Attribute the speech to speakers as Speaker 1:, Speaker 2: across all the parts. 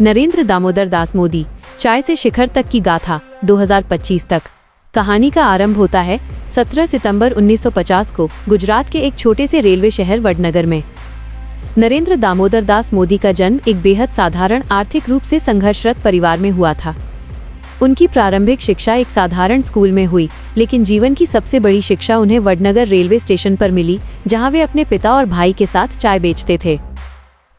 Speaker 1: नरेंद्र दामोदर दास मोदी, चाय से शिखर तक की गाथा 2025 तक। कहानी का आरंभ होता है 17 सितंबर 1950 को गुजरात के एक छोटे से रेलवे शहर वडनगर में। नरेंद्र दामोदर दास मोदी का जन्म एक बेहद साधारण, आर्थिक रूप से संघर्षरत परिवार में हुआ था। उनकी प्रारंभिक शिक्षा एक साधारण स्कूल में हुई, लेकिन जीवन की सबसे बड़ी शिक्षा उन्हें वडनगर रेलवे स्टेशन पर मिली, जहां वे अपने पिता और भाई के साथ चाय बेचते थे।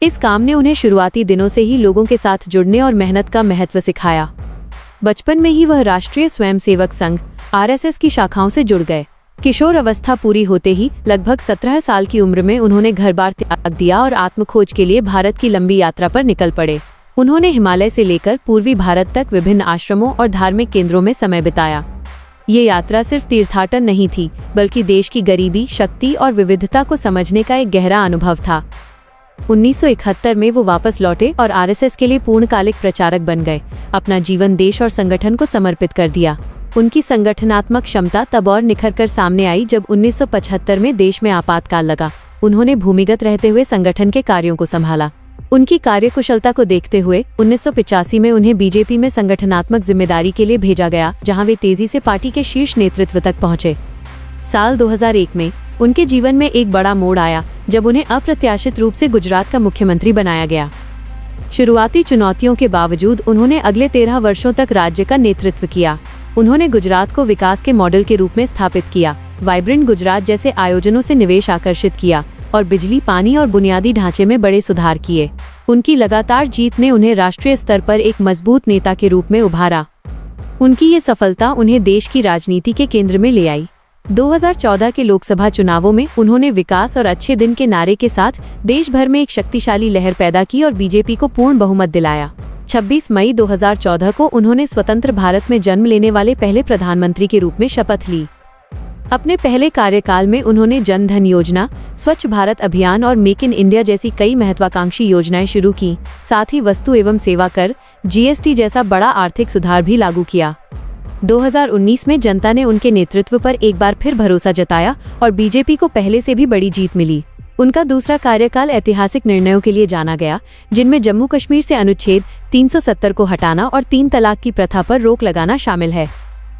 Speaker 1: इस काम ने उन्हें शुरुआती दिनों से ही लोगों के साथ जुड़ने और मेहनत का महत्व सिखाया। बचपन में ही वह राष्ट्रीय स्वयंसेवक संघ (RSS) की शाखाओं से जुड़ गए। किशोर अवस्था पूरी होते ही लगभग 17 साल की उम्र में उन्होंने घर-बार त्याग दिया और आत्मखोज के लिए भारत की लंबी यात्रा पर निकल पड़े। उन्होंने हिमालय से लेकर पूर्वी भारत तक विभिन्न आश्रमों और धार्मिक केंद्रों में समय बिताया। ये यात्रा सिर्फ तीर्थाटन नहीं थी, बल्कि देश की गरीबी, शक्ति और विविधता को समझने का एक गहरा अनुभव था। 1971 में वो वापस लौटे और RSS के लिए पूर्णकालिक प्रचारक बन गए। अपना जीवन देश और संगठन को समर्पित कर दिया। उनकी संगठनात्मक क्षमता तब और निखर कर सामने आई जब 1975 में देश में आपातकाल लगा। उन्होंने भूमिगत रहते हुए संगठन के कार्यों को संभाला। उनकी कार्यकुशलता को देखते हुए 1985 में उन्हें बीजेपी में संगठनात्मक जिम्मेदारी के लिए भेजा गया, जहां वे तेजी से पार्टी के शीर्ष नेतृत्व तक पहुंचे। साल 2001 में उनके जीवन में एक बड़ा मोड़ आया जब उन्हें अप्रत्याशित रूप से गुजरात का मुख्यमंत्री बनाया गया। शुरुआती चुनौतियों के बावजूद उन्होंने अगले 13 वर्षों तक राज्य का नेतृत्व किया। उन्होंने गुजरात को विकास के मॉडल के रूप में स्थापित किया, वाइब्रेंट गुजरात जैसे आयोजनों से निवेश आकर्षित किया और बिजली, पानी और बुनियादी ढांचे में बड़े सुधार किए। उनकी लगातार जीत ने उन्हें राष्ट्रीय स्तर पर एक मजबूत नेता के रूप में उभारा। उनकी ये सफलता उन्हें देश की राजनीति के केंद्र में ले आई। 2014 के लोकसभा चुनावों में उन्होंने विकास और अच्छे दिन के नारे के साथ देश भर में एक शक्तिशाली लहर पैदा की और बीजेपी को पूर्ण बहुमत दिलाया। 26 मई 2014 को उन्होंने स्वतंत्र भारत में जन्म लेने वाले पहले प्रधानमंत्री के रूप में शपथ ली। अपने पहले कार्यकाल में उन्होंने जन धन योजना, स्वच्छ भारत अभियान और मेक इन इंडिया जैसी कई महत्वाकांक्षी योजनाएं शुरू की। साथ ही वस्तु एवं सेवा कर (GST) जैसा बड़ा आर्थिक सुधार भी लागू किया। 2019 में जनता ने उनके नेतृत्व पर एक बार फिर भरोसा जताया और बीजेपी को पहले से भी बड़ी जीत मिली। उनका दूसरा कार्यकाल ऐतिहासिक निर्णयों के लिए जाना गया, जिनमें जम्मू कश्मीर से अनुच्छेद 370 को हटाना और 3 तलाक की प्रथा पर रोक लगाना शामिल है।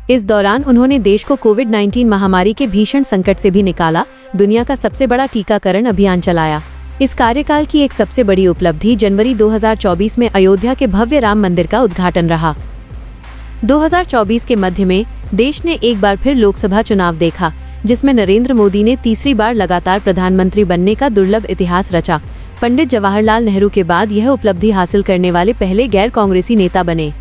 Speaker 1: इस दौरान उन्होंने देश को कोविड-19 महामारी के भीषण संकट से भी निकाला, दुनिया का सबसे बड़ा टीकाकरण अभियान चलाया। इस कार्यकाल की एक सबसे बड़ी उपलब्धि जनवरी 2024 में अयोध्या के भव्य राम मंदिर का उद्घाटन रहा। 2024 के मध्य में देश ने एक बार फिर लोकसभा चुनाव देखा, जिसमें नरेंद्र मोदी ने तीसरी बार लगातार प्रधानमंत्री बनने का दुर्लभ इतिहास रचा। पंडित जवाहरलाल नेहरू के बाद यह उपलब्धि हासिल करने वाले पहले गैर कांग्रेसी नेता बने।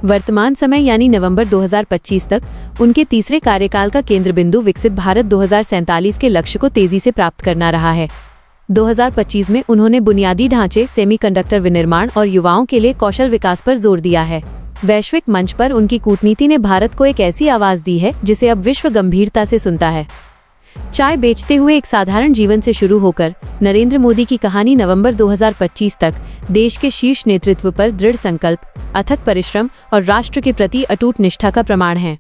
Speaker 1: वर्तमान समय यानी नवंबर 2025 तक उनके तीसरे कार्यकाल का केंद्र बिंदु विकसित भारत 2047 के लक्ष्य को तेजी से प्राप्त करना रहा है। 2025 में उन्होंने बुनियादी ढांचे, सेमीकंडक्टर विनिर्माण और युवाओं के लिए कौशल विकास पर जोर दिया है। वैश्विक मंच पर उनकी कूटनीति ने भारत को एक ऐसी आवाज दी है जिसे अब विश्व गंभीरता से सुनता है। चाय बेचते हुए एक साधारण जीवन से शुरू होकर नरेंद्र मोदी की कहानी नवंबर 2025 तक देश के शीर्ष नेतृत्व पर दृढ़ संकल्प, अथक परिश्रम और राष्ट्र के प्रति अटूट निष्ठा का प्रमाण है।